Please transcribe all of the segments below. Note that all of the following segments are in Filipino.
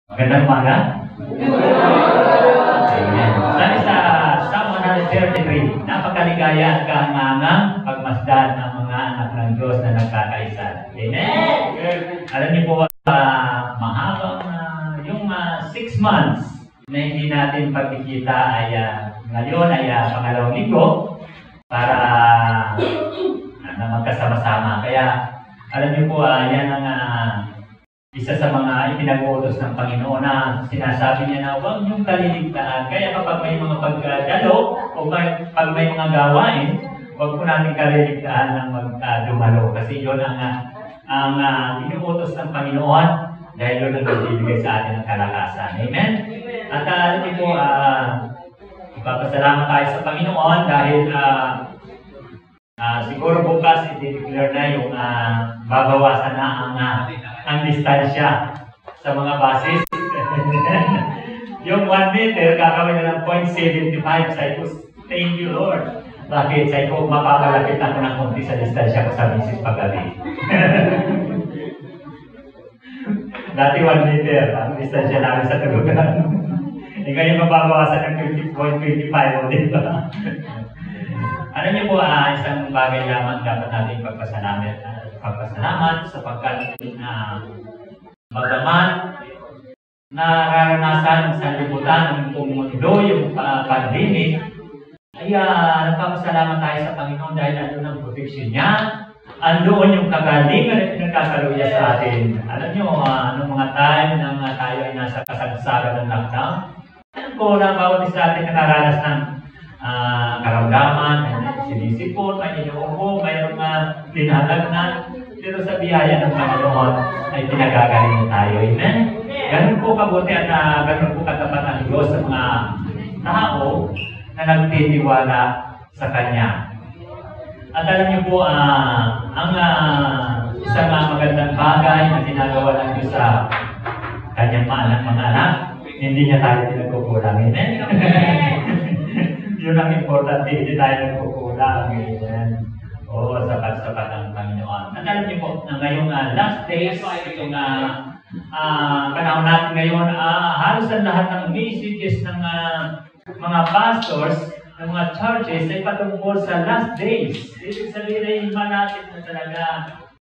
Magandang umaga. Amen. Sabi sa Psalm 133, napakaligaya at kahangangang pagmasdan ng mga anak ng Diyos na nagkakaisa. Amen. Alam niyo po, mahabang yung 6 months na hindi natin pagkikita ay ngayon ay pangalawang linggo para na magkasama-sama. Kaya alam niyo po, yan ang isa sa mga ipinag-uutos ng Panginoon na sinasabi niya na huwag niyong kaliligtaan. Kaya kapag may mga pagdalo o pag may mga gawain, huwag po natin kaliligtaan ng magdumalo. Kasi yun ang inuutos ng Panginoon dahil yun ang nagbibigay sa atin ng kalakasan. Amen? At alam niyo po, ipapasalamat tayo sa Panginoon dahil siguro bukas i-declare na yung babawasan na ang distansya sa mga basis. Yung 1 meter, kakawin na ng 0.75. Sabi ko, thank you Lord. Bakit? Sabi ko, mapapalapit ako ng konti sa distansya ko sa misis paggabi. Dati 1 meter, ang distansya namin sa tulugan. Ngayon mababawasan ng 0.25 o dito. Alam niyo po, isang bagay lamang dapat natin pagpasalamat sapagkat bagaman nararanasan sa liputan ng mundo yung pandemic, ay nagpapasalamat tayo sa Panginoon dahil andun ang protection niya, andoon yung kagalingan na pinagkakaluya sa atin. Alam niyo, nung mga time nang tayo ay nasa kasagsagan ng lockdown, alam ko na bawat isa atin nakaranas ng karamdaman, may sinisipon, may inuubo, mayroong linalagnan. Pero sa biyaya ng Panginoon ay pinagagaling tayo. Amen? Ganun po kabuti at ganun po katapat ang Diyos sa mga tao na nagtitiwala sa Kanya. At alam niyo po, ang isang magandang bagay na ginagawa ng Diyos sa Kanyang mga anak, hindi niya tayo pinagkukulang. Amen? Yun ang importante, hindi tayo nagkukulang. Amen. Oo, sapat-sapat ang Panginoon. At alam niyo po, na ngayong last days, itong panahon natin ngayon, halos ang lahat ng messages ng mga pastors, ng mga churches, ay patungkol sa last days. Ibig sabihin ay iba natin na talaga.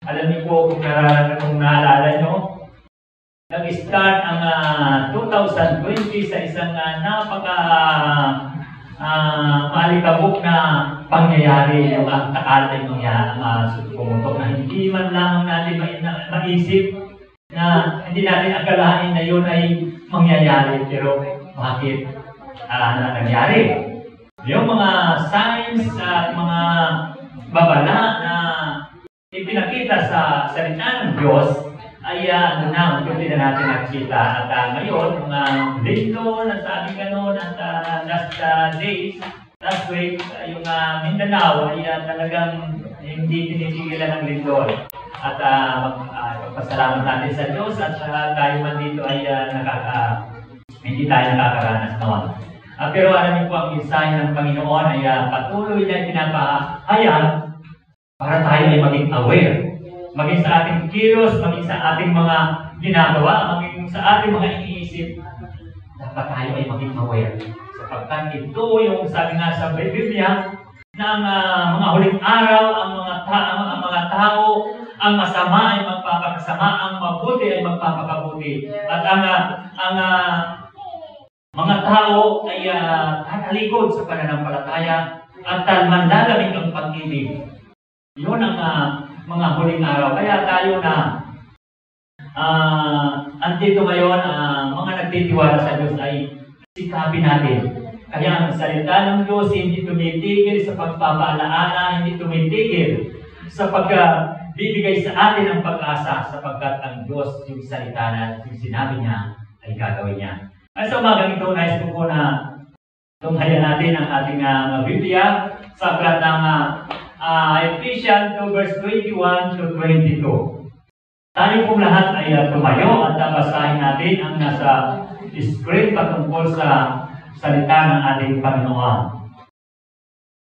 Alam niyo po, kung naalala niyo, nag-start ang 2020 sa isang maalikabok na pangyayari yung takal ay pumutok na hindi man lang natin maisip na hindi natin akalain na yun ay mangyayari. Pero bakit nangyari? Yung mga signs at mga babala na ipinakita sa salita ng Diyos ay unti na natin nakikita. At ngayon, dito, nasabi gano'n, at last week, yung Mindanao ay talagang hindi tinitigilan ng lindol. At magpasalamat natin sa Diyos at tayo man dito ay hindi tayo nakakaranas noon. Pero alam niyo po, ang mensahe ng Panginoon ay patuloy na pinapahayag para tayo ay maging aware. Maging sa ating kilos, maging sa ating mga ginagawa, maging sa ating mga iniisip, dapat tayo ay maging aware. Sapagkat ito yung sabi nga sa Biblia, na ang mga huling araw, ang mga tao, ang masama ay magpapakasama, ang mabuti ay magpapakabuti. At ang mga tao ay tatalikod sa pananampalataya at manlalamig ang pag-ibig. Yun ang mga huling araw. Kaya tayo na andito ngayon, mga nagtitiwala sa Diyos ay sikapin natin. Kaya ang salita ng Diyos hindi tumitigil sa pagpapaalaala, hindi tumitigil sa pagbibigay sa atin ng pag-asa sapagkat ang Diyos yung salita na yung sinabi niya ay gagawin niya. At sa umagang ito, nais ko po na tunghayan natin ang ating Biblia sa aklat ng Ephesians 2 verse 21 to 22. Tayo pong lahat ay tumayo at basahin natin ang nasa screen patungkol sa salita ng ating Panginoon.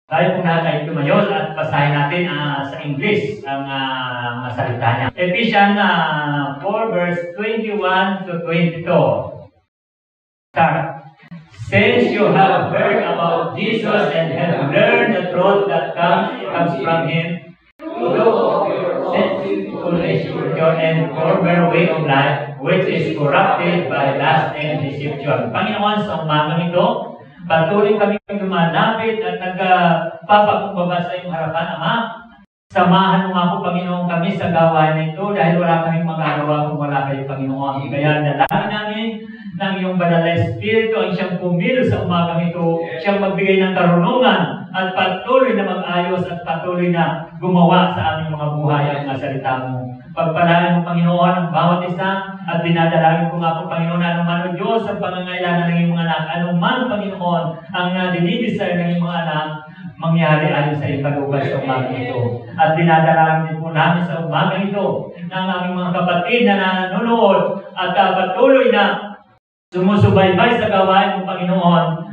Tayo po na tayo tumayo at basahin natin sa English ang masalita niya. Ephesians 4 verse 21 to 22. Start. Since you have heard about Jesus and have learned the truth that comes from Him, look of your foolish and former way of life, which is corrupted by lust and deception. Panginoon, sa umagang ito, patuloy kami lumalapit at nagpapakumbaba sa iyong harapan, Ama. Samahan mo nga po, Panginoon, kami sa gawain na ito dahil wala kaming magagawa kung wala kayo, Panginoon. Kaya dalangin namin ng iyong banal na Espiritu ang siyang pumilo sa umagang ito, siyang magbigay ng karunungan at patuloy na mag-ayos at patuloy na gumawa sa aming mga buhay ang mga salita mo. Pagpalain mo, Panginoon, ang bawat isa at dinadalangin ko nga po, Panginoon, anuman o Diyos ang pangangailangan ng iyong mga anak, anuman, Panginoon, ang dinidesire ng iyong mga anak, mangyari ayon sa ipalugad sa umagang ito. At dinadalangin din po namin sa umagang ito ng aming mga kapatid na nanonood at patuloy na sumusubaybay sa gawain mo, Panginoon,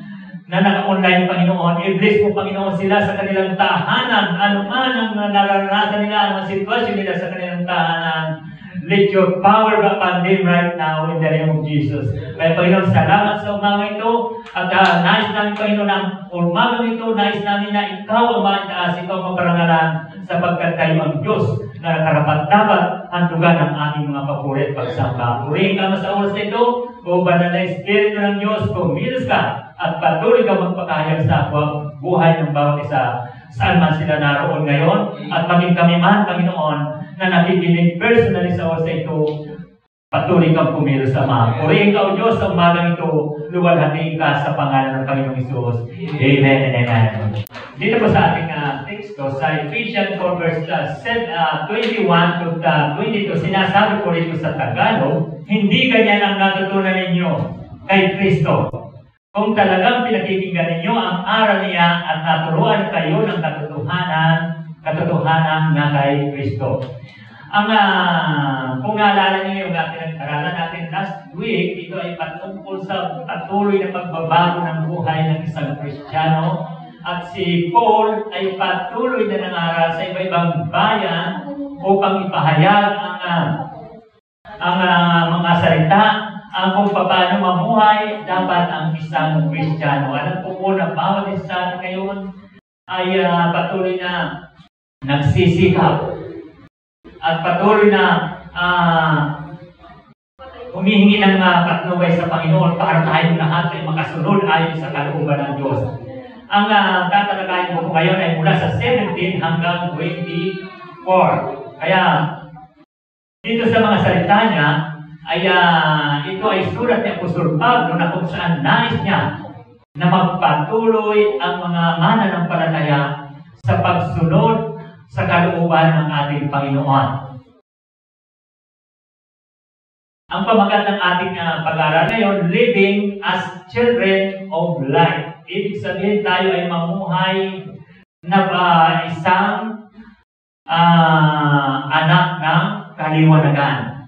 na naka-online, Panginoon. I-bless mo, Panginoon, sila sa kanilang tahanan. Ano man ang nararanasan nila, ang sitwasyon nila sa kanilang tahanan. Let your power be upon them right now in the name of Jesus. Kaya, Panginoon, salamat sa umaga ito. At nais namin, Panginoon, ang umaga ito, nais namin na ikaw ang maitaas, ikaw ang paparangalan, sapagkat kayo ang Diyos na karapat-dapat handugan ang aming mga papuri at pagsamba. Purihin ka sa oras na ito, o banal na Espiritu ng Diyos, kumilos ka at patuloy ka magpakahayag sa buhay ng bawat isa. Saan man sila naroon ngayon at maging kami man, Panginoon, na nakikinig personally sa oras na ito, patuloy kang kumilos sa mga. Purihin ka, O Diyos, sa umagang ito, luwalhatiin ka sa pangalan ng Panginoong Isus. Amen and amen. Dito po sa ating teksto, sa Ephesians 4 verse 21 to 22, sinasabi po rito sa Tagalog, hindi ganyan ang natutunan ninyo kay Kristo. Kung talagang pinakikinggan ninyo ang aral niya at naturuan kayo ng katotohanan na kay Kristo. Kung naalala niyo yung pinag-aralan natin last week, ito ay patungkol sa patuloy na pagbabago ng buhay ng isang Kristiyano. At si Paul ay patuloy na nangaral sa iba-ibang bayan upang ipahayag ang mga salita, ang kung paano mamuhay dapat ang isang Kristiyano. Alam ko po na bawat isa ngayon ay patuloy na nagsisikap at patuloy na humihingi ng patnubay sa Panginoon para tayong lahat ay makasunod ayon sa kalooban ng Diyos. Ang tatalakayin ko ngayon ay mula sa 17 hanggang 24. Kaya dito sa mga salita niya, ay ito ay sulat ni Apostol Pablo na kung saan nais niya na magpatuloy ang mga mananampalataya sa pagsunod sa kalooban ng ating Panginoon. Ang pamagat ng ating pag-aaral ngayon, living as children of light. Ibig sabihin tayo ay mamuhay na isang anak ng kaliwanagan.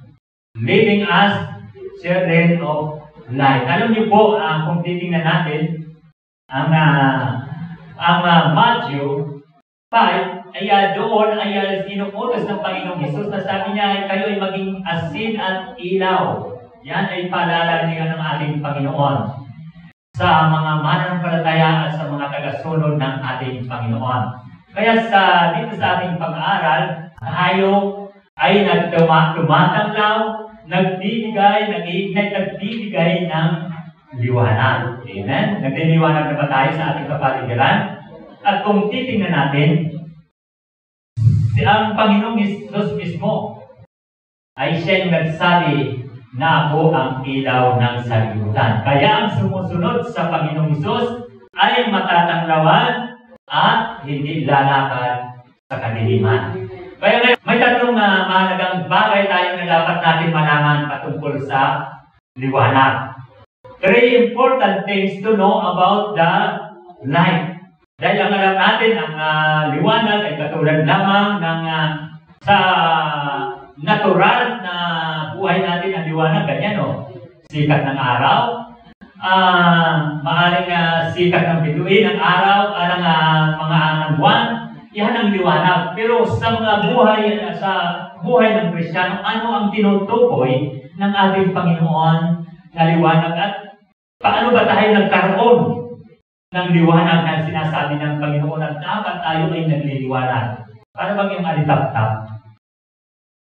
Living as children of light. Alam niyo po, kung titingnan natin, ang Matthew 5, ay doon ay sinuutos ng Panginoong Hesus na sabi niya ay kayo ay maging asin at ilaw. Yan ay paalala niya ng ating Panginoon sa mga mananampalataya at sa mga tagasunod ng ating Panginoon. Kaya dito sa ating pag-aaral, tayo ay tumatanglaw, nagbibigay ng liwanag. Amen? Nagliliwanag na ba tayo sa ating kapaligiran? At kung titingnan natin, ang Panginoong Hesus mismo ay siyang nagsabi na ako ang ilaw ng sanlibutan. Kaya ang sumusunod sa Panginoong Hesus ay matatanglawan at hindi lalakad sa kadiliman. Kaya may tatlong mahalagang bagay tayo na dapat natin malaman patungkol sa liwanag. Very important things to know about the light. Dahil ang alam natin, ang liwanag ay katulad lamang ng sa natural na buhay natin ang liwanag. Ganyan, sikat ng araw, maaring sikat ng bituin, ang araw, ang mga buwan, yan ang liwanag. Pero sa buhay ng Kristiyano, ano ang tinutukoy ng ating Panginoon na liwanag at paano ba tayo nagkaroon ng liwanag na sinasabi ng Panginoon at dapat tayo ay nagliliwanag? Para bang yung alitap-tap?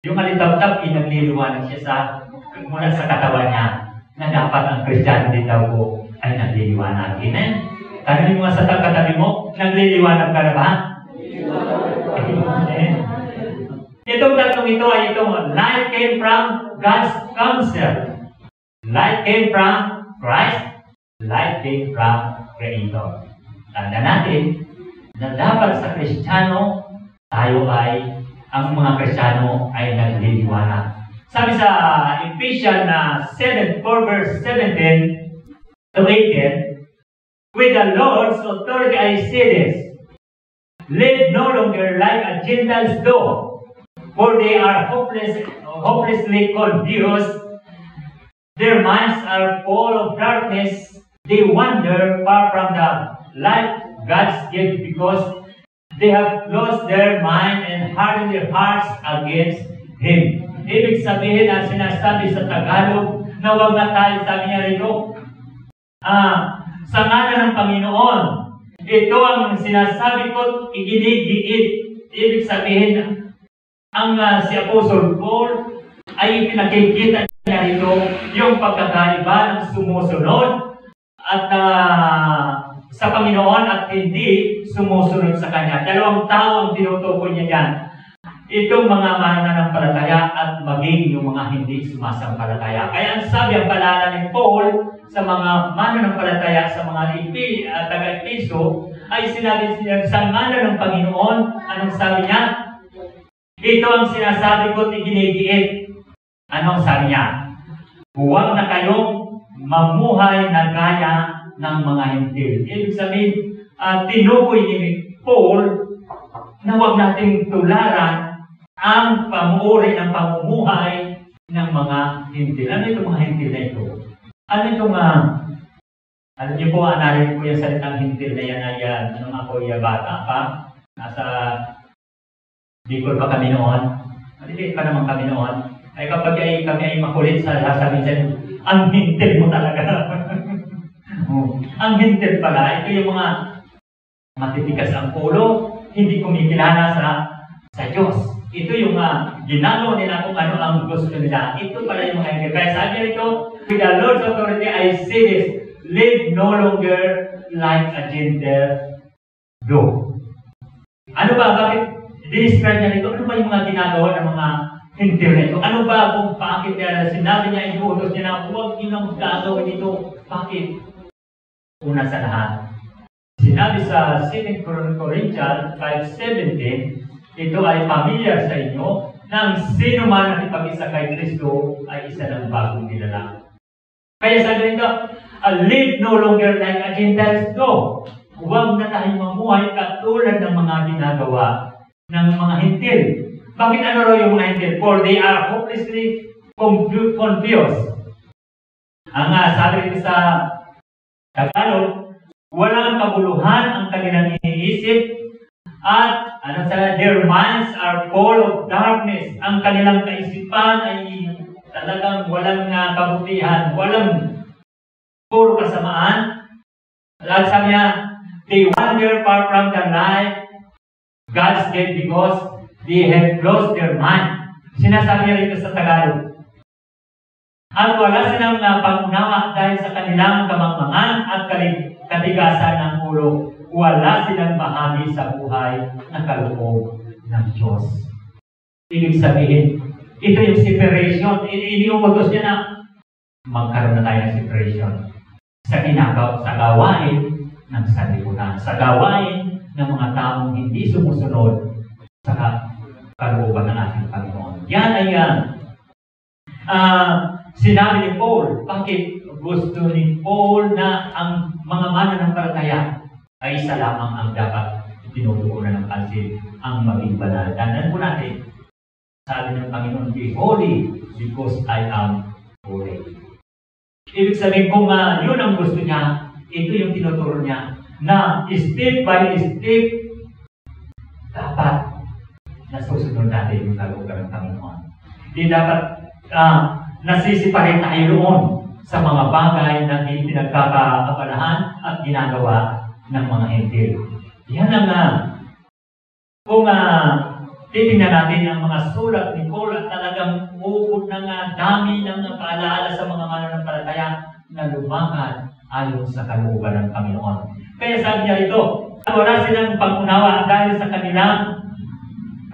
Yung alitap-tap ay nagliliwanag siya mula sa katawan niya na dapat ang Kristiyano din daw po ay nagliliwanag. Amen? Tanungin mo sa katabi mo, nagliliwanag ka na ba? Amen. Itong tatlong ito ay itong light came from God's counsel. Light came from Christ. Light came from Creator. Tanda natin na dapat sa Kristiyano, tayo ay, ang mga Kristiyano ay nagliliwanag. Sabi sa Ephesians 7, verse 17 to 18, with the Lord's authority I say this, live no longer like a Gentiles do, for they are hopelessly confused. Their minds are full of darkness. They wander far from the light God's gift because they have closed their mind and hardened their hearts against Him. Ibig sabihin ang sinasabi sa Tagalog na huwag na tayo, sabi niya rito, sa ngalan ng Panginoon, ito ang sinasabi ko, iginigiit. Ibig sabihin, ang si Apostle Paul ay pinakikita niya rito yung pagkakaiba ng sumusunod at sa Panginoon at hindi sumusunod sa Kanya. Dalawang tao ang tinutukoy niya yan. Itong mga mananampalataya at maging yung mga hindi sumasampalataya. Kaya ang sabi ang paalala ni Paul sa mga mananampalataya sa mga taga-Epeso ay sinabi niya sa ngalan ng Panginoon. Anong sabi niya? Ito ang sinasabi ko at iginigiit. Anong sabi niya? Huwag na kayong mamuhay na gaya ng mga hintil. Ibig sabihin, tinukoy ni Paul na huwag nating tularan ang pamuri ng pamumuhay ng mga hintil. Ano itong mga hintil na ito? Ano itong, alam niyo po, narinig ko yung salitang hintil na yan ay, nung ako bata pa, nasa Bicol pa kami noon, maliliit pa naman kami noon, ay kapag kami ay makulit sa sasabihin siya, ang hintil mo talaga. Ang hintil pala, ito yung mga matitikas ang ulo, hindi kumikilala sa Diyos. Ito yung ginagawa nila kung ano ang gusto nila. Ito pala yung mga hintil. Kaya sabi nito, with the Lord's authority, I say this, live no longer like a Gentile do. Ano ba? Bakit i-describe niya nito? Ano ba yung mga ginagawa ng mga hintil na ito? Ano ba kung bakit sinabi niya, inuutos niya na huwag inang gagawin ito? Bakit? Una sa lahat, sinabi sa 2 Corinthians 5:17, ito ay pamilyar sa inyo na ang sino man ang ipag-isa kay Kristo ay isa ng bagong nilalang. Kaya sabi nito, live no longer like a Gentiles do. Huwag na tayong mamuhay katulad ng mga ginagawa ng mga hintil. Bakit ano raw yung mga hintil? For they are hopelessly confused. Ang sabi nito sa Tagalog, walang kabuluhan ang kanilang iniisip at their minds are full of darkness. Ang kanilang kaisipan ay talagang walang kabutihan, walang puro kasamaan. At sabi niya, they wander far from the light God's gave because they have closed their mind. Sinasabi niya rito sa Tagalog. At wala silang pag-unawa dahil sa kanilang kamangmangan at katigasan ng ulo. Wala silang bahagi sa buhay na kaloob ng Diyos. Ibig sabihin, ito yung separation. Iniuutos niya na magkaroon na tayo ng separation sa gawain ng sanlibutan, sa gawain ng mga taong hindi sumusunod sa kalooban ng ating Panginoon. Yan ay sinabi ni Paul. Bakit gusto ni Paul na ang mga mananampalataya ay isa lamang ang dapat tinutuunan ng pansin, ang maging banal. Tandaan po natin, sabi ng Panginoon, be holy because I am holy. Ibig sabihin kung yun ang gusto niya, ito yung tinuturo niya na step by step dapat nasusunod natin yung kalooban ng Panginoon. Hindi dapat nasisiparin tayo roon sa mga bagay na pinagkakaabalahan at ginagawa ng mga Hentil. Yan ang kung titingnan natin ang mga sulat ni Paul at talagang uukod ng dami ng paalaala sa mga mananampalataya na lumakad ayon sa kalooban ng Panginoon. Kaya sabi niya ito, wala silang pangunawa dahil sa kanilang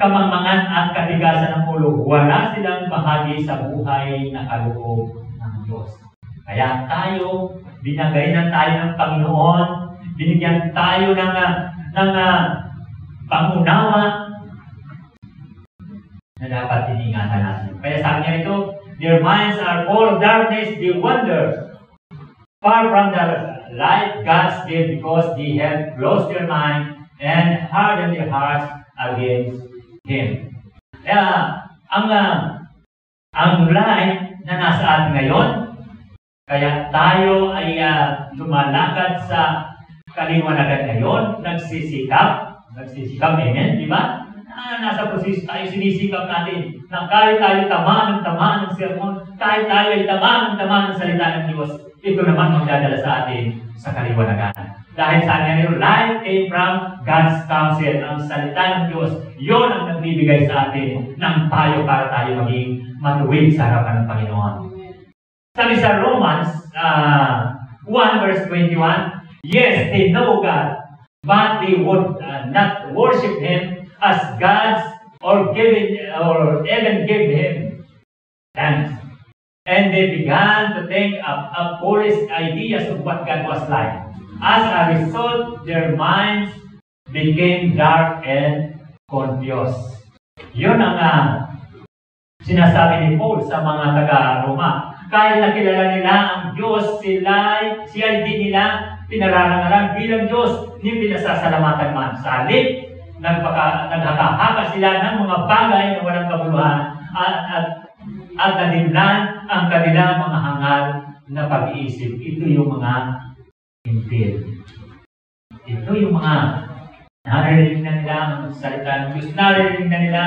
kamangmangan at katigasan ng ulo. Wala silang bahagi sa buhay na kaloob ng Diyos. Kaya tayo, binagayan tayo ng Panginoon, binigyan tayo ng pangunawa na dapat iningatan natin. Kaya sabi niya ito, their minds are full of darkness, they wander far from the light God's gift because they have closed their mind and hardened their hearts against Him. Kaya ang light na nasa atin ngayon, kaya tayo ay lumalakad sa kaliwanagan ngayon, nagsisikap, amen, di ba? Nasa proseso tayo, sinisikap natin na kahit tayo tamaan ng sermon, kahit tayo ay tamaan ng salita ng Diyos, ito naman magdadala sa atin sa kaliwanagan. Dahil sa kanya light came from God's counsel, ang salita ng Diyos, yon ang nagbibigay sa atin ng payo para tayo maging matuwid sa harapan ng Panginoon. Sabi sa Romans 1 verse 21, yes, they know God, but they would not worship Him as gods or even give Him thanks. And they began to think of foolish ideas of what God was like. As a result, their minds became dark and confused. Yun ang sinasabi ni Paul sa mga taga-Roma. Kahit nakilala nila ang Diyos, siya hindi nila pinararangalan bilang Diyos, ni pinasasalamatan man. Sa halip, naghahaka sila ng mga bagay na walang kabuluhan at nalimlan ang kanilang mga hangal na pag-iisip. Ito yung mga Hentil. Ito yung mga naririnig na nila ang salita ng Diyos, naririnig na nila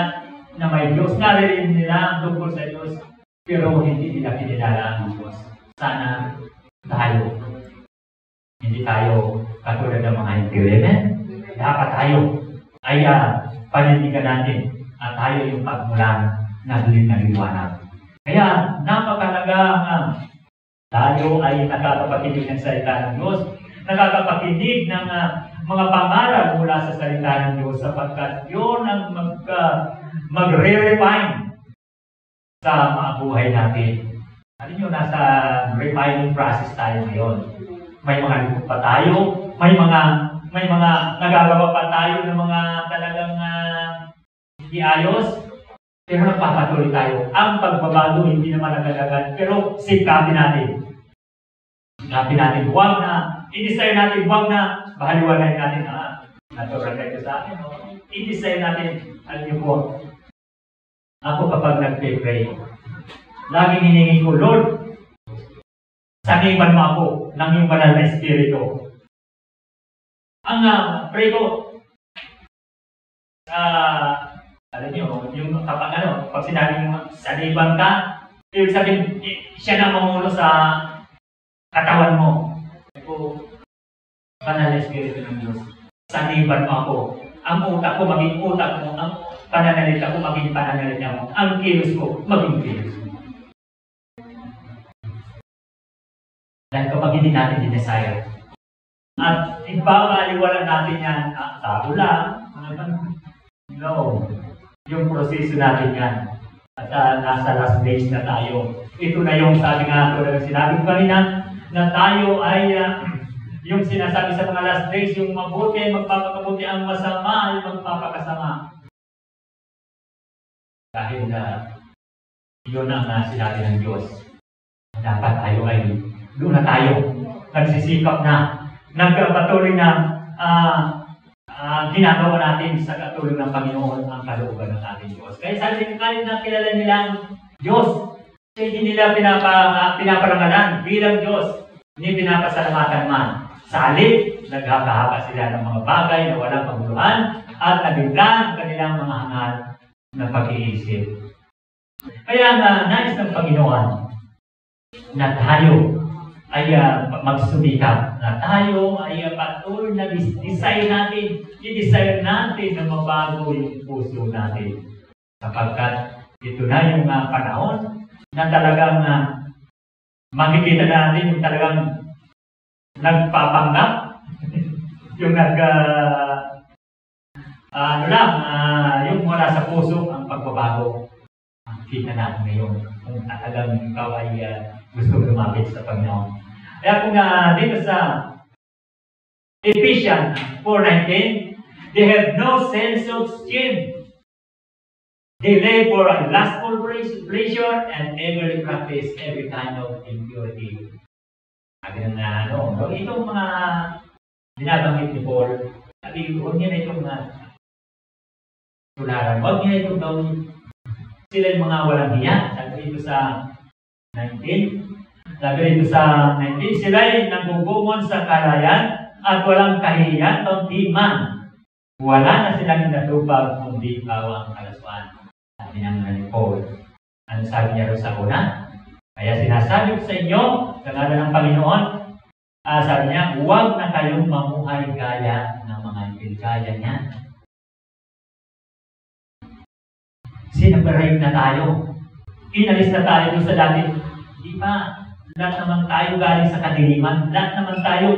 na may Diyos, naririnig nila ang tungkol sa Diyos, pero hindi nila kinilala ang Diyos. Sana tayo, hindi tayo katulad ng mga Hentil. Amen? Dapat tayo ay panindigan natin at tayo yung pagmulan na duling na liwanag. Kaya napakalaga tayo ay nakakapakinig ng salita ng Diyos, nakakapakinig ng mga pangaral mula sa salita ng Diyos sapagkat yun ang magre-refine sa mga buhay natin. Alam nyo, nasa refining process tayo ngayon. May mga likod pa tayo, may mga nagagawa pa tayo ng mga talagang hindi ayos, pero nagpapatuloy tayo. Ang pagbabago hindi naman agad-agad, pero sikapin natin. Sikapin natin. Huwag na, i-desire natin, huwag na, bahaliwanan natin, natural kayo sa akin. I-desire natin, alam niyo po, ako kapag nag-pray, laging hiningi ko, Lord, saniban mo ako ng iyong banal na espiritu. Ang pray ko, alam niyo, yung kapag pag sinabi mo, saniban ka, ibig sabihin, siya na mamuno sa katawan mo. Ito, banal na espiritu ng Diyos. Saniban mo ako. Ang utak ko maging utak mo, ang pananalita ko maging pananalita mo, ang kilos ko maging kilos mo. Dahil kapag hindi natin dinasire, at ibabaliwala natin yan, tao lang, no. Yung proseso natin yan. At nasa last days na tayo. Ito na yung sabi nga, tulad ng sinabi ko kanina, na tayo ay, yung sinasabi sa mga last days, yung mabuti, magpapakabuti, ang masama, yung magpapakasama. Dahil yun ang sinabi ng Diyos. Dapat tayo ay, doon na tayo, nagsisikap na, nagpatuloy na, ginagawa natin sa katulong ng Panginoon ang kalooban ng ating Diyos. Kaya sabi ng kahit na kilala nila ang Diyos, Hindi nila pinaparangalan bilang Diyos, hindi pinapasalamatan man. Sa halip, naghahaka sila ng mga bagay na walang paguluhan at nabiglan ang kanilang mga hangal na pag-iisip. Kaya nais ng Panginoon na tayo ay magsumikap, na tayo ay patuloy na i-desire natin na mabago yung puso natin. Sapagkat ito na yung panahon na talagang makikita natin yung talagang nagpapanggap, yung yung mula sa puso ang pagbabago. Ang kita natin ngayon kung talagang ikaw ay gusto lumapit sa Panginoon. Kaya kung dito sa Ephesians 4:19, they have no sense of shame. They live for a lustful pleasure and eagerly practice every kind of impurity. Sabi na itong mga binabanggit ni Paul, sabi, huwag niya na itong tularan. Huwag niya itong gawin. Sila yung mga walang hiya. Sabi dito sa 19. Sabi dito sa 19, sila ay nagugumon sa kalayan at walang kahihiyan o di man. Wala na silang natupag kundi bawang kalaswaan. Sabi ng Paul. Ano sabi niya rin sa una? Kaya sinasabi ko sa inyo, sa ngalan ng Panginoon, sabi niya, huwag na kayong mamuhay gaya ng mga gaya niya. Sinabarayog na tayo. Inalis na tayo doon sa dati. Di ba? Lahat naman tayo galing sa kadiliman. Lahat naman tayo,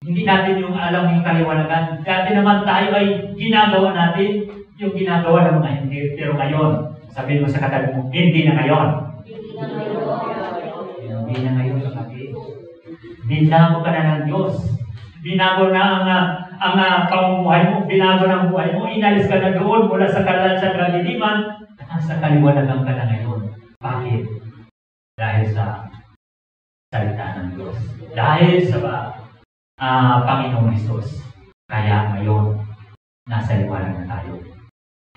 hindi natin yung alam yung kaliwanagan. Dati naman tayo ay ginagawa natin yung ginagawa ng mga hindi. Pero ngayon, sabihin mo sa katabi mo, hindi na ngayon. Hindi na ngayon, kapatid. Binago ka na ng Diyos. Binago na ang pamumuhay mo. Binago na ang buhay mo. Inalis ka na doon mula sa kadiliman at sa kaliwanagan ka na ngayon. Bakit? Dahil sa salita ng Diyos. Dahil sa Panginoong Hesus. Kaya ngayon, nasa liwanag na tayo.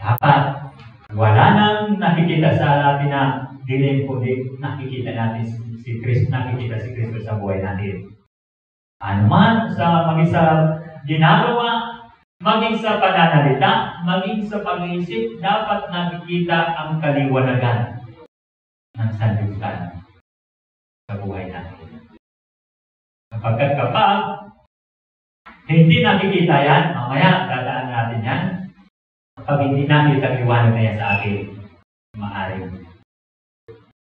Dapat, wala nang nakikita sa atin na dilim, kundi nakikita natin si Kristo, nakikita si Kristo sa buhay natin. Ano man, maging sa ginagawa, maging sa pananalita, maging sa pag-iisip, dapat nakikita ang kaliwanagan ng sanlibutan sa buhay natin. Kapagkat kapag hindi nakikita yan, mamaya dadaan natin yan. Kapag hindi nakita liwanag na yan sa akin, maaaring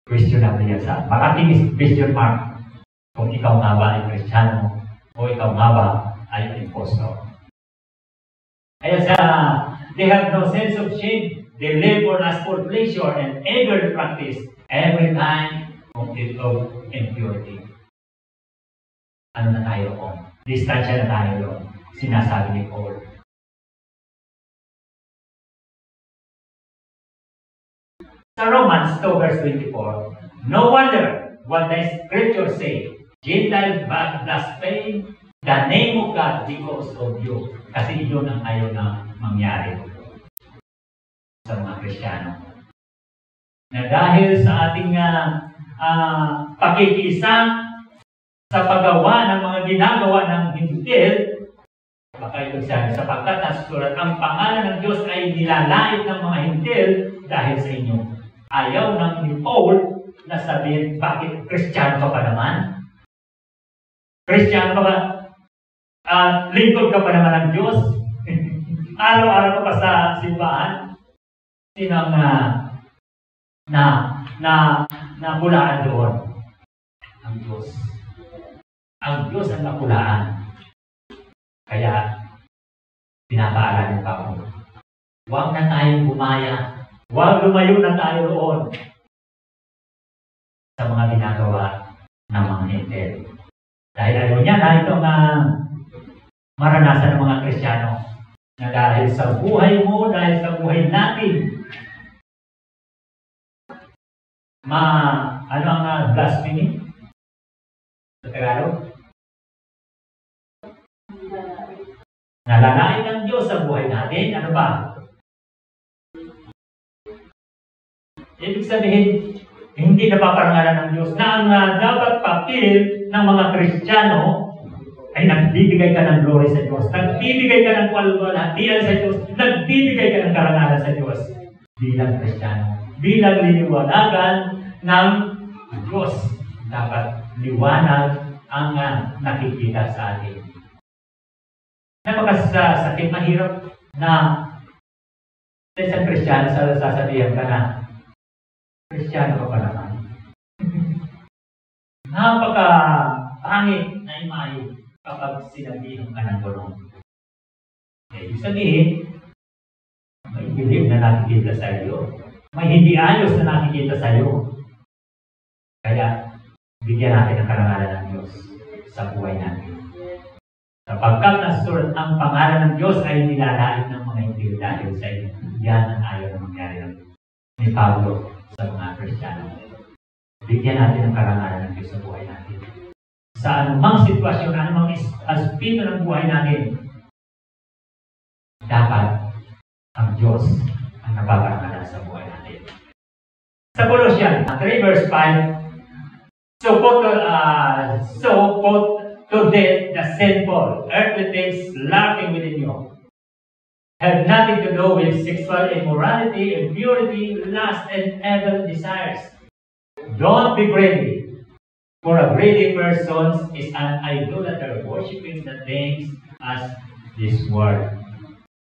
questionable yan sa makating question mark kung ikaw nga ba ay Kristiyano o ikaw nga ba ay impostor. Kaya they have no sense of shame. They live for lustful pleasure and eagerly practice every kind of impurity. Ano na tayo ko? Distansya na tayo doon. Sinasabi ni Paul. Sa Romans 2 verse 24, no wonder what the scriptures say, Gentiles blaspheme the name of God because of you. Kasi yun ang ayaw na mangyari sa mga Kristiyano. Na dahil sa ating pakikisa sa paggawa ng mga ginagawa ng Hintil, baka ito sabi, sapagkat nasusulat, ang pangalan ng Diyos ay nilalait ng mga Hintil dahil sa inyo. Ayaw ng ni Paul na sabihin, bakit Kristiyano ka pa naman? Kristiyano ka ba? Lingkod ka pa naman ng Diyos? Araw-araw ka pa sa simbahan? Sinang nakulaan doon? Ang Diyos. Ang Diyos ang nakulaan. Kaya, pinapaalala pa ako. Huwag na tayong bumaya. Huwag lumayo na tayo roon sa mga ginagawa ng mga Hintil. Dahil ayaw niya na itong maranasan ng mga Kristiyano na dahil sa buhay mo, dahil sa buhay natin, ano ang blasphemy? Sa Tagalog? Nalalait ng Diyos sa buhay natin. Ano ba? Ibig sabihin, hindi napaparangalan ng Diyos na ang dapat papel ng mga Kristiyano ay nagbibigay ka ng glory sa Diyos, nagbibigay ka ng kalwalhatian sa Diyos, nagbibigay ka ng karangalan sa Diyos bilang Kristiyano, bilang liliwanagan ng Diyos. Dapat liwanag ang nakikita sa atin. Napakasakit, mahirap na sa isang Kristiyano sasabihan ka na Kristiyano ka pa naman. Napaka-pangit na imahe kapag sinabihan ka ng gano'n. Ibig sabihin, may bilib na nakikita sa iyo. May hindi ayos na nakikita sa iyo. Kaya, bigyan natin ang karangalan ng Diyos sa buhay natin. Sapagkat nasusulat ang pangalan ng Diyos ay nilalait ng mga hindi dahil sa iyo. Yan ang ayaw na mangyari ni Pablo sa mga Kristiyano. Bigyan natin ang karangalan ng Diyos sa buhay natin. Sa anumang sitwasyon, anumang aspito ng buhay natin, dapat ang Diyos ang napaparangalan sa buhay natin. Sa Colossians 3 verse 5, So put to death the sinful, earthly things lurking within you. Have nothing to do with sexual immorality, impurity, lust, and evil desires. Don't be greedy, for a greedy person is an idolater, worshiping the things as this world.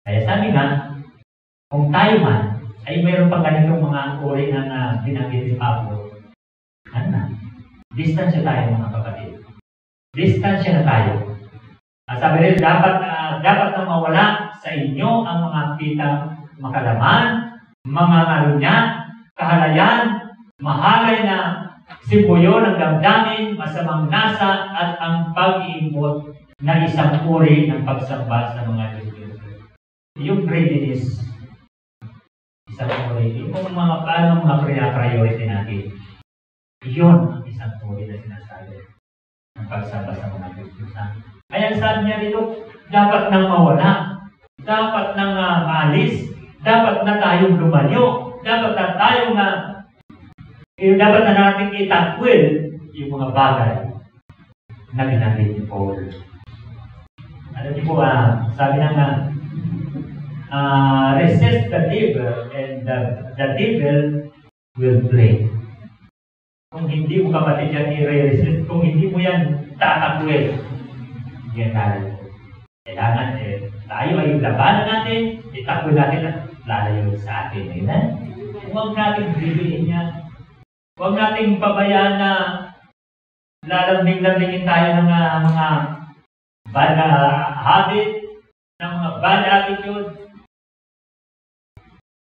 Kaya sabi nga, kung tayo man ay mayroon pang ganitong mga uri ng binanggit ni Pablo, distansya tayo mga kapatid. Distansya na tayo. Sabi rin, dapat na mawala sa inyo ang mga pitang makalaman, mga ngalunya, kahalayan, mahalay na sibuyo ng damdamin, masamang nasa, at ang pag-iibot na isang uri ng pagsamba sa mga Diyos. Yung greediness, isang uri. Yung mga priority natin. Iyon ang isang uri na sinasabi ng pagsamba sa mga Diyos. Kaya sabi niya dito, dapat nang mawala, dapat nang maalis, dapat na tayong lumayo, dapat na natin itakwil yung mga bagay na binanggit ni Paul. Alam niyo po, sabi nga, resist the devil and the devil will flee. Kung hindi mo kapatid yan i-resist, kung hindi mo yan tatakwil, yan tayo. Kailangan tayo ay labanan natin, itakwil natin at lalayo sa atin. Huwag natin bibiliin yan. Huwag natin pabayaan na lalambing-lambingin tayo ng mga bad habit, ng mga bad attitude.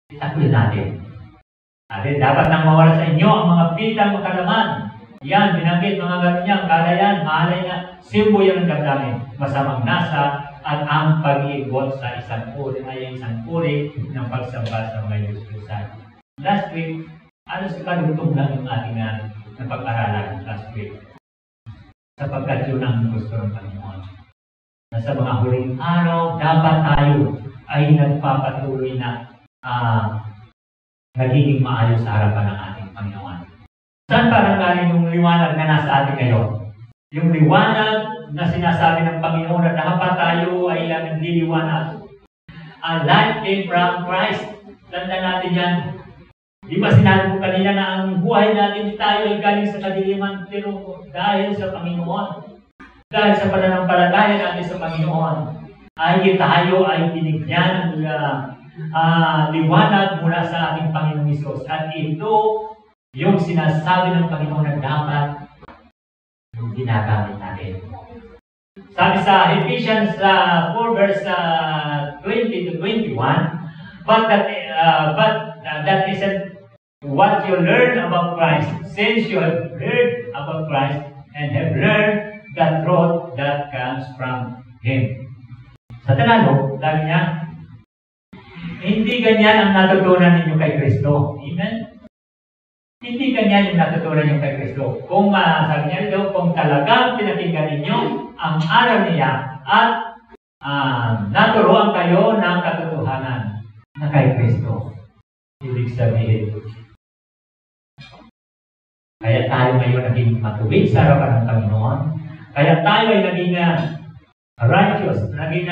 Itakwil natin. Dapat nang mawala sa inyo ang mga pitang makalaman. Yan, binanggit mga ganyan, kalayan, mahalay na, simbo yan ng damdamin, masamang nasa, at ang pag-iibot sa isang uri ng pagsamba sa mga Diyos-Diyosan. Last week, sa kalutong lang yung ating napag-aralan last week. Sapagkat yun ang gusto ng Panginoon. Na sa mga huling araw, dapat tayo ay nagpapatuloy na nagiging maayos sa harapan ng ating Panginoon. Saan parang galing yung liwanag na nasa atin ngayon? Yung liwanag na sinasabi ng Panginoon na dapat tayo ay nagliliwanag. A light came from Christ. Tanda natin yan. Di ba sinabi ko kanina na ang buhay natin tayo ay galing sa kadiliman, pero dahil sa Panginoon, dahil sa pananampalataya natin sa Panginoon, ay tayo ay binigyan ng liwanag mula sa ating Panginoong Hesus. At ito yung sinasabi ng Panginoon na dapat yung ginagamit natin. Sabi sa Ephesians 4 verse 20 to 21, but that isn't what you learn about Christ, since you have heard about Christ and have learned the truth that comes from Him. Sa Tagalog, sabi niya, hindi ganyan ang natutunan ninyo kay Kristo. Amen? Hindi ganyan yung natutunan ninyo kay Kristo. Kung sabi niya ito, kung talagang pinakinggan ninyo ang aral niya at naturuan kayo ng katotohanan na kay Kristo. Ibig sabihin, tayo ngayon naging matuwid sa harapan ng Panginoon. Kaya tayo ay naging righteous, naging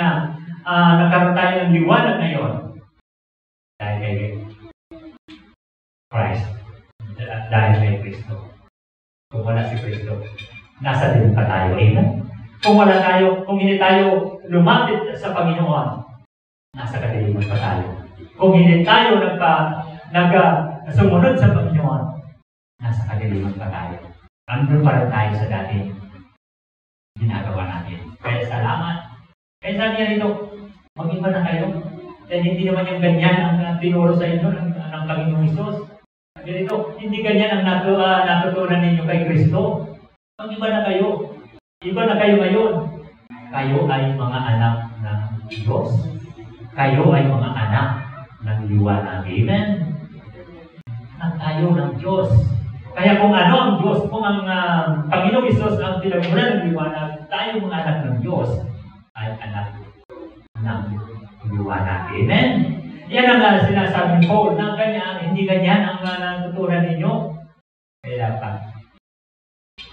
nagkaroon tayo ng liwanag ngayon. Dahil kay Christ. Dahil kay Kristo. Kung wala si Kristo, nasa din pa tayo. Amen? Kung wala tayo, kung hindi tayo lumapit sa Panginoon, nasa kadiliman pa tayo. Kung hindi tayo sumunod sa Panginoon, nasa kadiliman pa tayo. Andun pa rin tayo sa dating ginagawa natin. Kaya salamat. Kaya sabi niya rito, mag-iba na kayo. Dahil hindi naman yung ganyan ang tinuro sa inyo ng Panginoong Isus. Sabi rito, hindi ganyan ang natutunan ninyo kay Kristo. Mag-iba na kayo. Iba na kayo ngayon. Kayo ay mga anak ng Diyos. Kayo ay mga anak ng liwanag. Amen? Anak tayo ng Diyos. Kaya kung ano ang Diyos, kung ang Panginoong Isus ang pinagmulan ng liwanag, tayo mga anak ng Diyos ay anak ng liwanag. Amen? Yan ang sinasabi ni Paul, na ganyan, hindi ganyan ang natutunan ninyo. Kaya pa.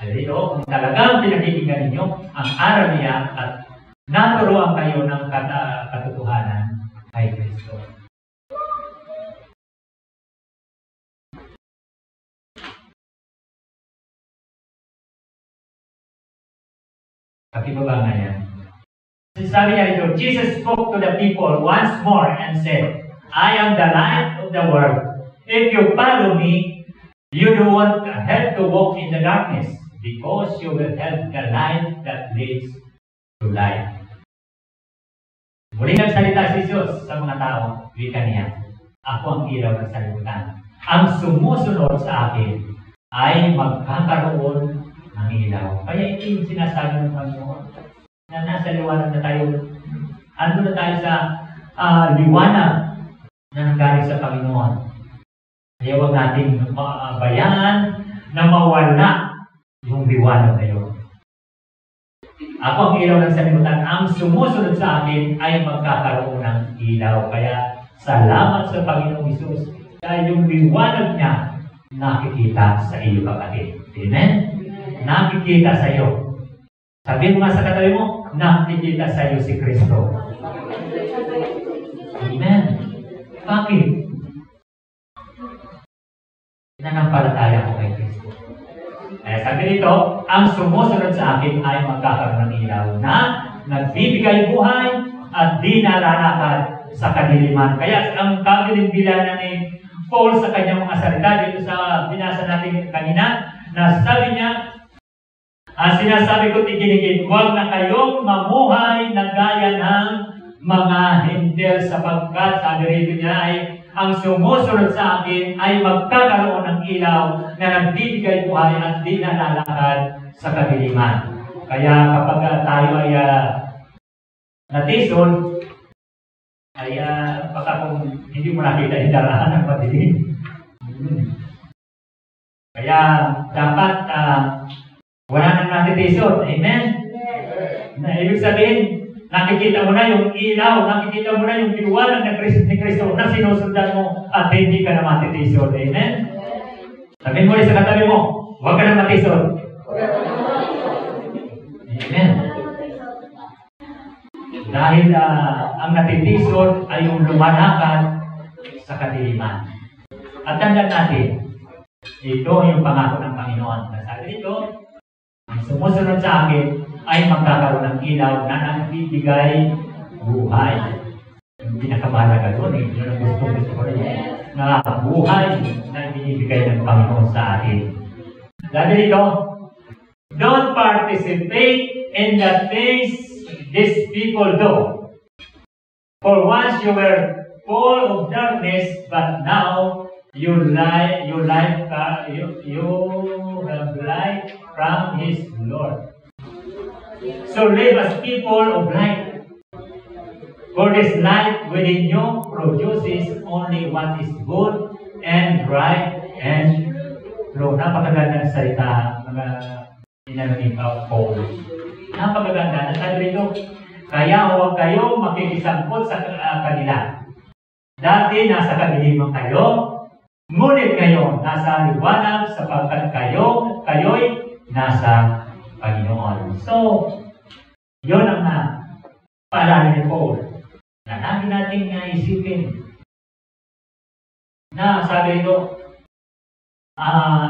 Dito, kung talagang pinakikinggan ninyo ang aral niya at naturuan kayo ng katotohanan kay Kristo. Pakibaba nga yan. Sabi niya ito, Jesus spoke to the people once more and said, I am the light of the world. If you follow me, you don't have to walk in the darkness, because you will have the light that leads to life. Muli nagsalita si Jesus sa mga tao, wika niya, ako ang ilaw ng sanlibutan. Ang sumusunod sa akin ay magkakaroon ng ilaw. Kaya ito yung sinasabi ng Panginoon, na nasa liwanag na tayo, ando na tayo sa liwanag na nanggaling sa Panginoon. Kaya huwag natin bayaan na mawala yung liwanag na yun. Ako ang ilaw ng sanlibutan. Ang sumusunod sa akin ay magkakaroon ng ilaw. Kaya salamat sa Panginoong Isus dahil yung liwanag niya nakikita sa iyo, kapatid. Amen? Nakikita sa iyo. Sabihin mo nga sa katabi mo, nakikita sa iyo si Kristo. Amen? Bakit? Nanampalataya ko kay Kristo. Kaya sabi nito, ang sumusunod sa akin ay magkakaroon ng ilaw na nagbibigay buhay at di nalalakad sa kadiliman. Kaya ang kabilin-bilanan ni Paul sa kanyang mga salita dito sa binasa natin kanina, na sabi niya, sinasabi ko tiginigit, huwag na kayong mamuhay na gaya ng mga hintil sapagkat, sabi rito niya ay, ang sumusunod sa akin ay magkakaroon ng ilaw na nagbibigay buhay at di nalalakad sa kadiliman. Kaya kapag tayo ay natisod, ay baka kung hindi mo nakita hidarahan ng madilim. Kaya dapat wala nang natitisod. Amen? Na ibig sabihin, nakikita mo na yung ilaw, nakikita mo na yung liwanag ni Kristo na sinusundan mo at hindi ka na matitisod. Amen? Sabihin mo rin sa katabi mo, huwag ka na matisod. Amen? Dahil ang natitisod ay yung lumalakad sa kadiliman. At tandaan natin, ito yung pangako ng Panginoon. Sabi dito, ang sumusunod sa akin ay magkakaroon ng ilaw na nagbibigay buhay. Yung pinakamahalaga doon, yun ang gusto ko rin. Na buhay na binibigay ng Panginoon sa atin. Sabi dito, don't participate in the things these people do. For once you were full of darkness, but now you have light from His Lord. So live as people of light. For this light within you produces only what is good and right and true. Napakaganda ng salita, mga inanong Paul. Napakaganda. Nasabi rito, kaya huwag kayong makikisangkot sa kanila. Dati nasa kadiliman kayo, Ngunit ngayon, nasa liwanag sapagkat kayo'y nasa Panginoon. So, yun ang paalala ni Paul na lagi nating isipin na sabi ito,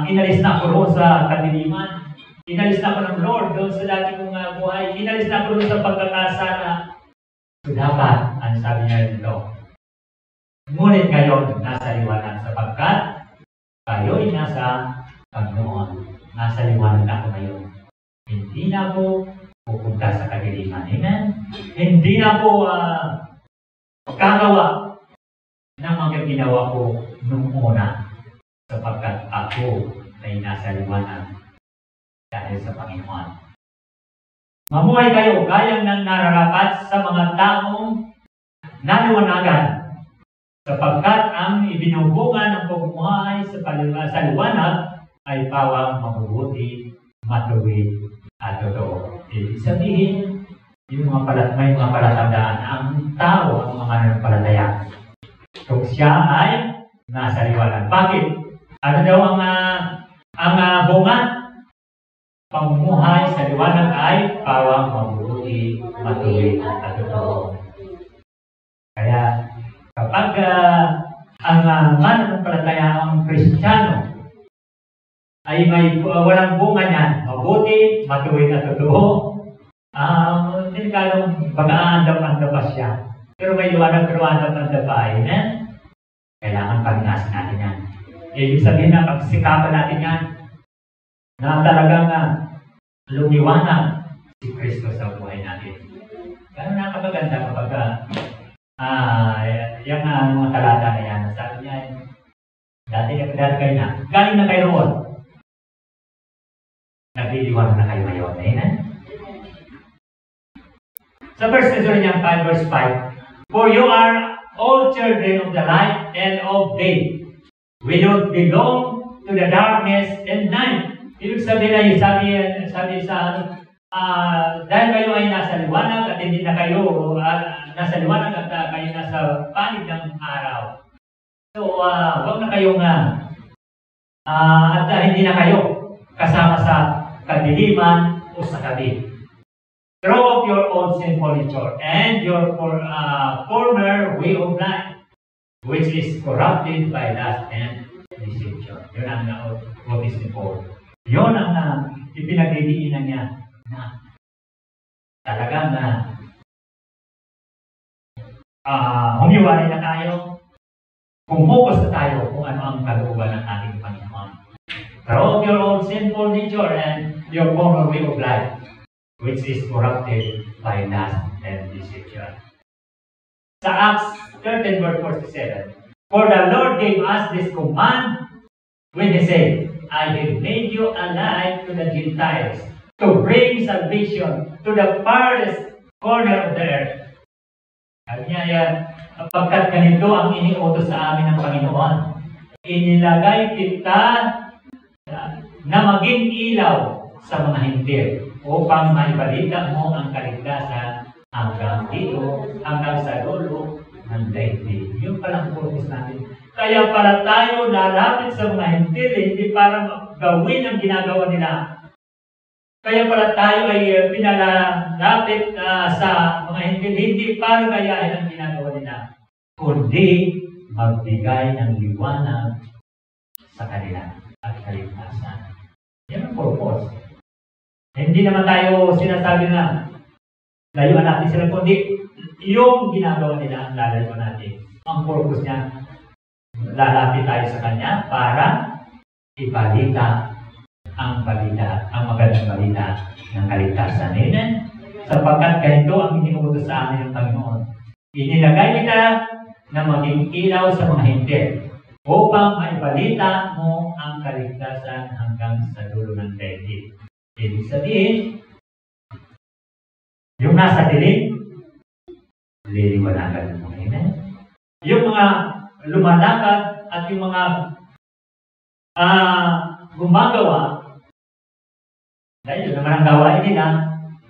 inalis na ako roon sa kadiliman. Inalis na ako ng Lord doon sa dati kong buhay. Inalis na ako doon sa pagkakasala. So dapat, ang sabi niya dito, ngunit ngayon, nasa liwanag sapagkat kayo'y nasa Panginoon. Nasa liwanag ako ngayon. Hindi na ako pupunta sa kadiliman. Amen? Hindi na ako kagawa ng mga ginawa ko nung una sapagkat ako ay nasa liwanag dahil sa Panginoon. Mamuhay kayo gaya ng nararapat sa mga taong naliwanagan sapagkat ang ibinubungan ng pagmumuhay sa liwanag ay pawang mabubuti, matuwid, at totoo. Ibig sabihin, yung may mga palatandaan ang tao, ang mga nanampalataya. Kung siya ay nasa liwanag. Bakit? Ano daw ang bunga? Pamumuhay sa liwanag ay pawang mabubuti, matuwid, at totoo. Kaya, kapag ang mananampalataya ang Kristiyano ay may walang bunga niyan, mabuti, matuwid at totoo, delikadong pag-aandap-andap pa siya. Pero may liwanag-andap pa, amen? Kailangan pagnasin natin yan. Ibig sabihin na pagsikapan natin yan, na talagang lumiwanag si Kristo sa buhay natin. Kaya nakapaganda kapag yung mga talata na yan, sabi niya, dati kayo na, galing na kayo roon. Nagliliwanag na kayo ngayon. Amen? Sa 1 Thessalonians 5 verse 5, for you are all children of the light and of day. We don't belong to the darkness and night. Ibig sabihin na sabi sa dahil kayo ay nasa liwanag at hindi na kayo nasa liwanag at kayo nasa panig ng araw. So, huwag na kayong at hindi na kayo kasama sa kadiliman o sa gabi. Throw off your old sinful nature and your former way of life, which is corrupted by lust and deception. Yun ang utos ni Paul. Yun ang ipinagdidiinan niya na talagang humiwalay na tayo, pumukus na tayo kung ano ang kalooban ng ating Panginoon. Throw off your old sinful nature and your former way of life, which is corrupted by lust and deception. Sa Acts 13 verse 47, for the Lord gave us this command when He said, I have made you alive to the Gentiles, to bring salvation to the farthest corner of the earth. Sabi niya yan, pagkat ganito ang iniutos sa amin ng Panginoon, inilagay kita na maging ilaw sa mga hintil upang maibalita mo ang kaligtasan hanggang dito, hanggang sa dulo ng daigdig. Yung palang purpose natin. Kaya para tayo lalapit sa mga hintil, hindi para gawin ang ginagawa nila. Kaya para tayo ay pinalalapit sa mga hintil, hindi para gayahin ang ginagawa nila, kundi magbigay ng liwanag sa kanila at kaligtasan. Yan ang purpose. Hindi naman tayo sinasabi na layuan natin sila, kundi yung ginagawa nila ang lalayuan natin. Ang purpose niya, lalapit tayo sa Kanya para ibalita ang magandang balita ng kaligtasan. Amen? Sapagkat ganito ang iniutos sa amin ng Panginoon. Inilagay kita na maging ilaw sa mga hintil upang maibalita mo ang kaligtasan hanggang sa dulo ng daigdig. Ibig sabihin, yung nasa dilim, liliwanagan mo. Amen? Yung mga lumalakad at yung mga gumagawa, dahil yun naman ang gawain nila,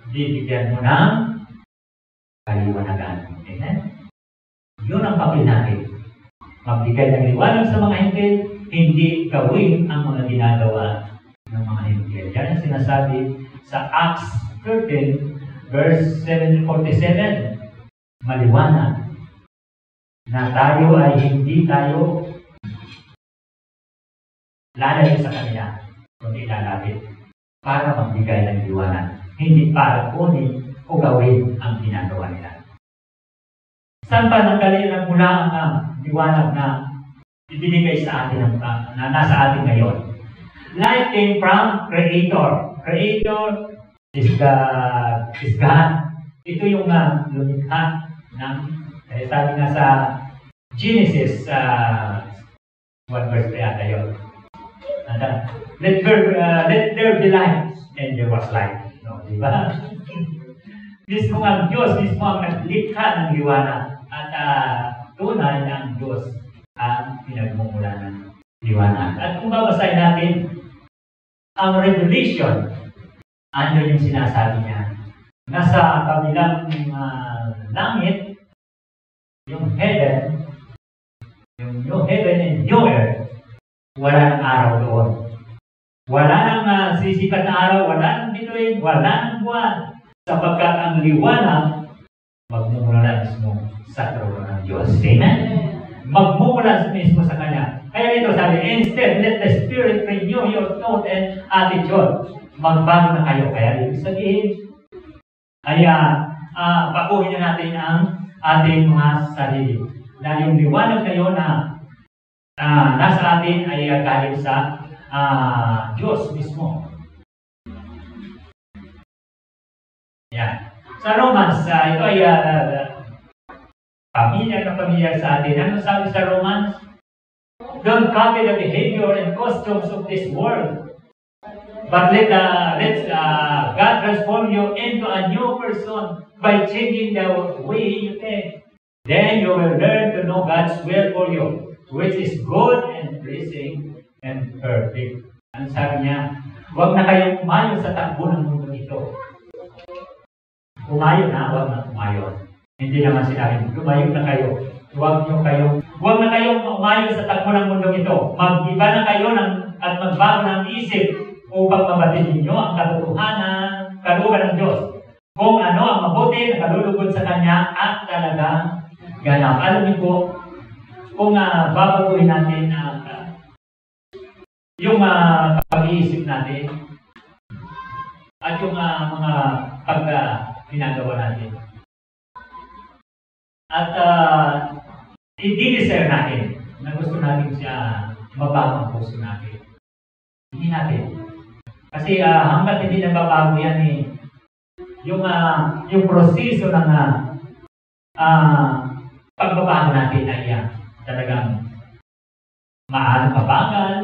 bibigyan mo ng kaliwanagan. Amen? Yun ang papel natin. Magbigay ng liwanag sa mga hintil, hindi gawin ang mga ginagawa ng mga Hintil. Yan ang sinasabi sa Acts 13, verse 747. Maliwanag na tayo ay hindi tayo lalayo sa kanila, kundi lalapit para magbigay ng liwanag. Hindi para kunin o gawin ang ginagawa nila. Saan pa nagmula ang liwanag na ibinigay sa atin, na nasa atin ngayon? Light came from Creator. Creator is God. Ito yung lumikha ng, sabi nga sa Genesis, 1 verse 3 ata yun. Let there be light, and there was light. No, di ba? Mismo ang Diyos, mismo ang naglikha ng liwanag. At tunay na ang Diyos ang pinagmumula ng liwanag. At kung babasahin natin ang Revelation, ano yung sinasabi niya? Nasa kabilang langit, yung heaven, yung new heaven and new earth, wala nang araw doon. Wala nang sisikat na araw, wala nang bituin, wala nang buwan. Sapagkat ang liwanag, magmumula mismo sa trono ng Diyos. Amen? Magmumula mismo sa Kanya. Kaya dito sabi, instead, let the Spirit renew your thought and attitude. Magbago na kayo. Kaya ibig sabihin, baguhin na natin ang ating mga sarili. Na yung liwanag kayo na nasa atin ay galing sa Diyos mismo. Yan. Sa Romans, ito ay pamilyar sa atin. Ano sabi sa Romans? Don't copy the behavior and customs of this world, but let God transform you into a new person by changing the way you think. Then you will learn to know God's will for you, which is good and pleasing and perfect. Ang sabi niya, huwag na kayong umayon sa takbo ng mundo ito. Umayon na, huwag na umayon. Hindi naman sinabi, lumayo na kayo. Huwag na kayong umayon sa takbo ng mundo ito. Mag-iba na kayo at magbago ng isip upang mabatid ninyo ang katotohanan, kalooban ng Diyos. Kung ano ang mabuti na kalulugod sa Kanya at talagang ganap. Alam niyo po, kung babaguhin natin yung pag-iisip natin at yung mga ginagawa natin. At i-desire natin na gusto natin siya mabago ang puso natin. Hindi natin. Kasi hanggat hindi nababago yan yung proseso ng pagbabago natin ay talagang maaaring mabagal,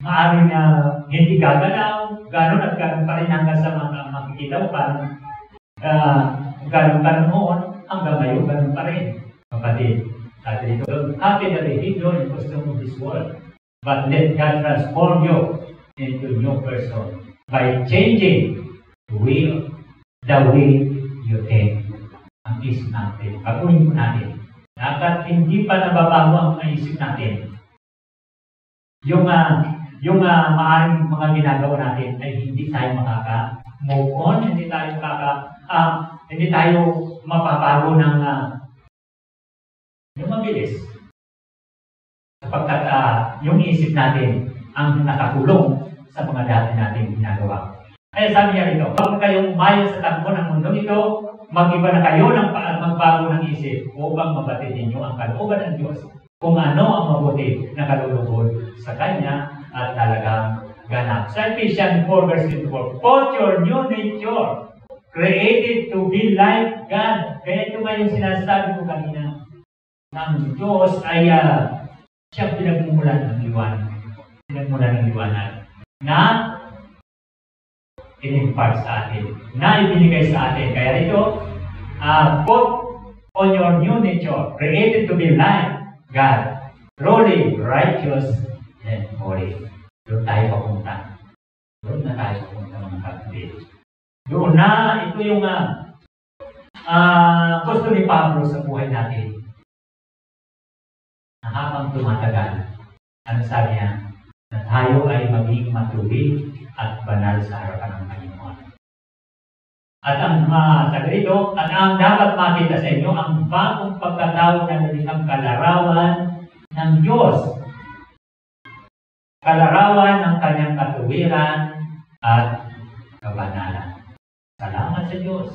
maaaring hindi gagalaw, gano'n at gano'n pa rin hanggang sa makikita mo parang gano'n pa noon, hanggang ngayon gano'n pa rin. Kapatid, sabi dito, don't copy the behavior and custom of this world, but let God transform you into a new person by changing the way you think. Ang isip natin, pag-unin po natin. Dapat hindi pa nababago ang isip natin. Yung maaaring mga ginagawa natin ay hindi tayo makaka-move on, hindi tayo mapapago ng yung mabilis. Sapagkat yung isip natin ang nakakulong sa mga dati nating ginagawa. Kaya sabi niya rito, huwag kayong umayon sa takbo ng mundo ito, mag-iba na kayo ng magbago ng isip upang mabatid ninyo ang kalooban ng Diyos kung ano ang mabuti na kalulugod sa Kanya at talagang ganap. Sa Ephesians 4 verse 24, put your new nature, created to be like God. Kaya ito nga yung sinasabi ko kanina, ng Diyos ay siya pinagmumulan ng liwanag. Pinagmulan ng liwanag na in-impart sa atin, na ibinigay sa atin. Kaya ito, put on your new nature, created to be like God, truly righteous and holy. Doon tayo papunta. Doon na tayo papunta mga kapatid. Doon na, ito yung gusto ni Pablo sa buhay natin. Na habang tumatagal, Ano sabi niya? Na tayo ay maging matuwid at banal sa harapan ng Panginoon. At ang sabi dito, at ang dapat makita sa inyo, ang bagong pagkatao na nalilang kalarawan ng Diyos. Kalarawan ng kanyang katuwiran at kabanalan. Salamat sa Diyos.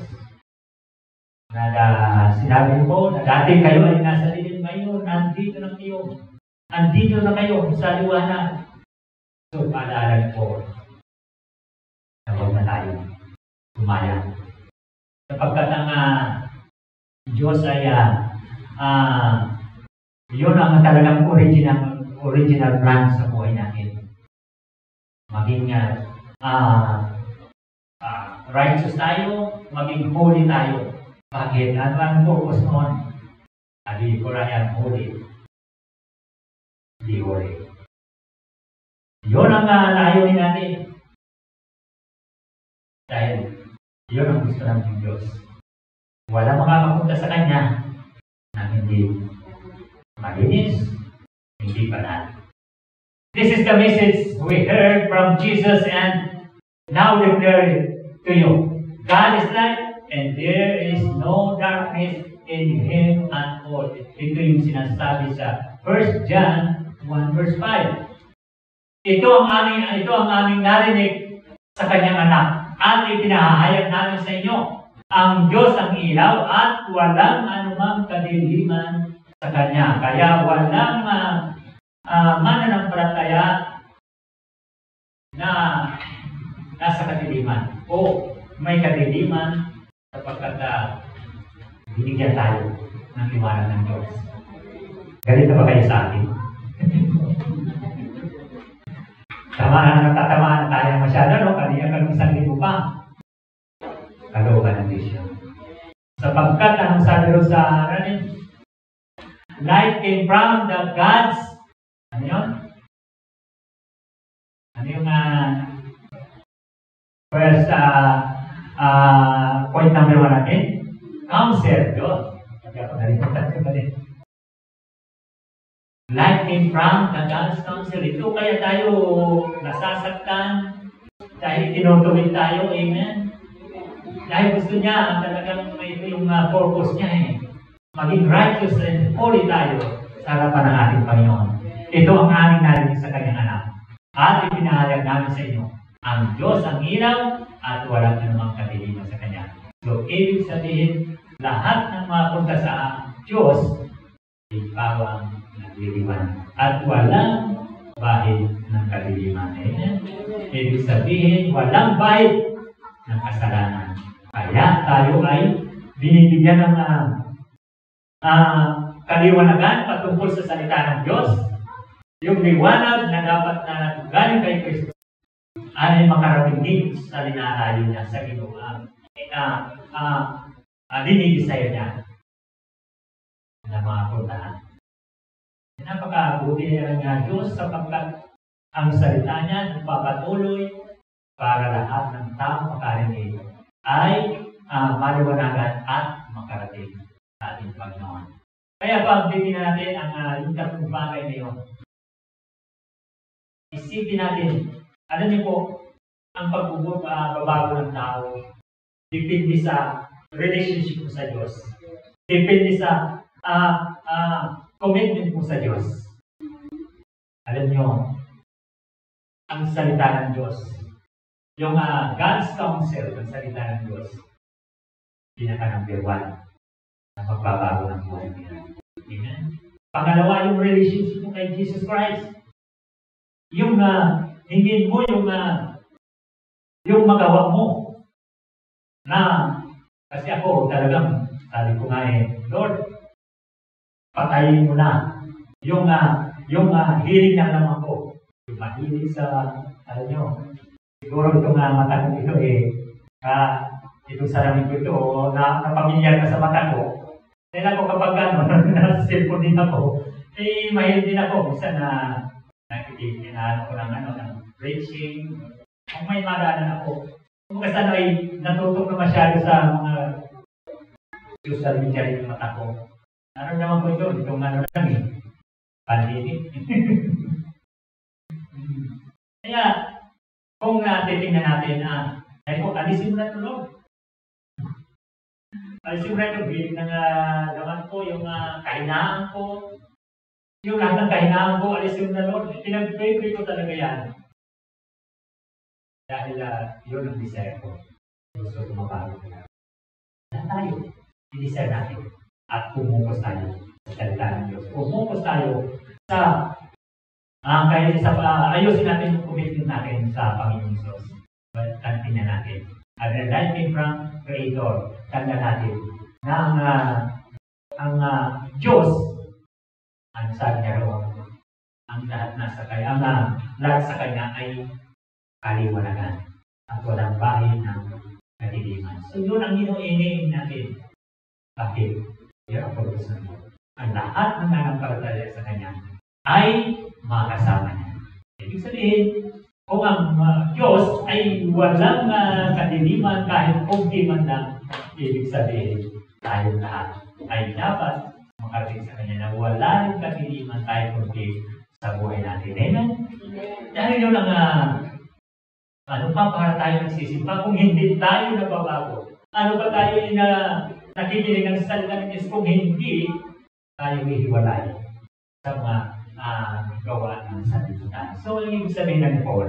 Sinabi ko na dati kayo ay nasa dilim, ngayon nandito na kayo. Andito na kayo sa liwanag. So, paalala ko na huwag na tayo tumayang. Sapagkat ang Diyos ay yun ang talagang original plan sa buhay natin. Maging righteous tayo, maging holy tayo. Bakit? Ano ang purpose noon? Adi ko yan, holy. Di holy. Yun ang layunin natin. Dahil yun ang gusto ng Diyos. Wala makakapunta sa Kanya na hindi malinis, hindi banal. This is the message we heard from Jesus and now declare it to you. God is light and there is no darkness in Him at all. Ito yung sinasabi sa 1 John 1 verse 5. Ito ang aming narinig sa Kanyang anak at ipinahayag namin sa inyo. Ang Diyos ang ilaw at walang anumang kadiliman sa Kanya. Kaya walang mananampalataya na nasa kadiliman o may kadiliman sapagkat binigyan tayo ng liwanag ng Diyos. Galit na ba kayo sa akin? Nagtatamaan tayo masyado, no? Kanina kami isang libo pa. Kalooban ng Diyos. Sapagkat ang sabi ro sa light came from the gods. Ano yun? Ano yung first point number 1 natin? Counsel. Yun. Sabi ako nalimutan ko ba din? Light came from the God's counsel. Ito kaya tayo nasasaktan dahil tinutuwid tayo. Amen? Dahil gusto niya, talagang may ito yung purpose niya eh. Maging righteous and holy tayo sa harapan ng ating Panginoon. Ito ang aming narinig sa Kanyang anak. At ipinahayag namin sa inyo, ang Diyos ang ilaw at walang anumang kadiliman sa Kanya. So, ibig sabihin, lahat ng mga punta sa Diyos, ipawang nagliliwan. At walang bahid ng kadiliman. Amen? Ibig sabihin, walang bahid ng kasalanan. Kaya tayo ay binibigyan ng kaliwanagan patungkol sa salita ng Diyos. Yung liwanag na dapat na galing kay Kristo ay makarating din sa linalayo niya sa ginawa. Dinigisaya niya na mga puntahan. Napakabuti ng Diyos sapagkat ang salita niya nagpapatuloy para lahat ng tao makarinig ay maliwanagan at makarating sa ating Panginoon. Kaya pagbitin natin ang yung tatlong bagay na yun. Isipin natin, alam niyo po, ang pagbabago ng tao, depende sa relationship mo sa Diyos. Depende sa commitment mo sa Diyos. Alam niyo, ang salita ng Diyos, yung God's counsel, ang salita ng Diyos, pinaka-number 1 na magbabago ng buhay nila. Amen? Pangalawa, yung relationship mo kay Jesus Christ. Yung hingin mo, yung magawa mo. Na, kasi ako talagang, sabi ko nga Lord, patayin mo na yung hiling na naman ko. Yung mahilig sa, alam nyo, siguro itong mata ko ito itong salamin ko ito, napamilyar na sa mata ko. Dahil ako kapag nasa cellphone din ako, mahilig din ako. Minsan nakikinig ko ng preaching. Kung may madaanan ako, kung kasan ay natutok na masyado sa mga social media rin yung mata ko. Naman ko ito, itong pandemic. Kaya, kung titingnan natin, ay kung alisin mo na ito, Lord. Alisin mo na ito, bilig ng laman ko, yung kahinaan ko, yung lahat ng kahinaan ko, alisin mo na, Lord. Pinag-pray ko talaga yan. Dahil yun ang desire ko. Gusto ko mabago na. Lahat tayo, i-desire natin. At pumukos tayo sa salita ng Diyos. Pumukos tayo sa ayusin natin yung commitment natin sa Panginoon Diyos. Tantingnan natin. At dahil from Creator, tanda natin na ang Diyos, ang sabi niya raw, ang lahat sa Kanya ay kaliwanagan at walang bahid ng kadiliman. So yun ang inuinin natin. Bakit? Yung apologies ng Diyos. Ang lahat ng nanampalataya sa Kanya ay makasama niya. Ibig sabihin, kung ang Diyos ay walang kadiliman kahit kunti man lang, ibig sabihin, tayo lahat ay dapat makarating sa Kanya na wala rin kadiliman kahit kunti sa buhay natin. Amen? Dahil yun ang ano pa para tayo nagsisimba kung hindi tayo nababago? Ano pa tayo nakikinig ng salita ng Diyos kung hindi tayo hihiwalay sa mga gawa ng sanlibutan? So, yung ibig sabihin ng Paul,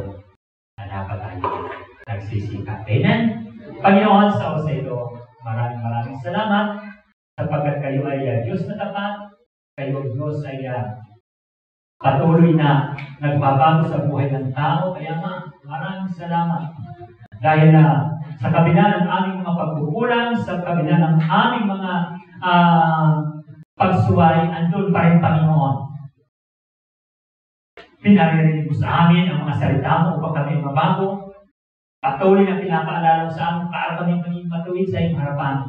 na dapat tayo nagsisikap. Amen? Panginoon, sa Osedo, maraming salamat sapagkat kayo ay Diyos na tapat, kayo Diyos ay patuloy na nagbabago sa buhay ng tao. Kaya maraming salamat. Dahil sa kabila ng aming mga pagkukulang, sa kabila ng aming mga pagsuway, andun pa rin, Panginoon. Pinaririnig mo sa amin ang mga salita mo upang kami mabago. Patuloy na pinapaalala mo sa amin para kami maging matuwid sa iyong harapan.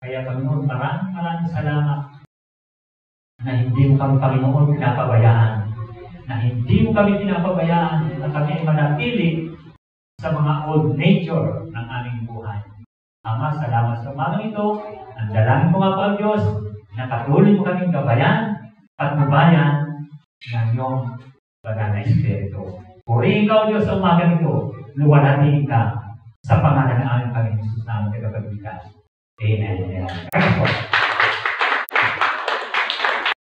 Kaya, Panginoon, maraming salamat na hindi mo kami, Panginoon, pinapabayaan. Na hindi mo kami pinapabayaan na kami manatili sa mga old nature ng aming buhay. Ama, salamat sa umagang ito. Ang dalangin ko nga po ang Diyos na patuloy mo kaming gabayan at mabayan ng iyong banal na Espiritu. Purihin ka, Diyos, sa umagang ito. Luwalhatiin ka sa pangalan ng aming Panginoon Jesus na aming tagapagligtas. Amen.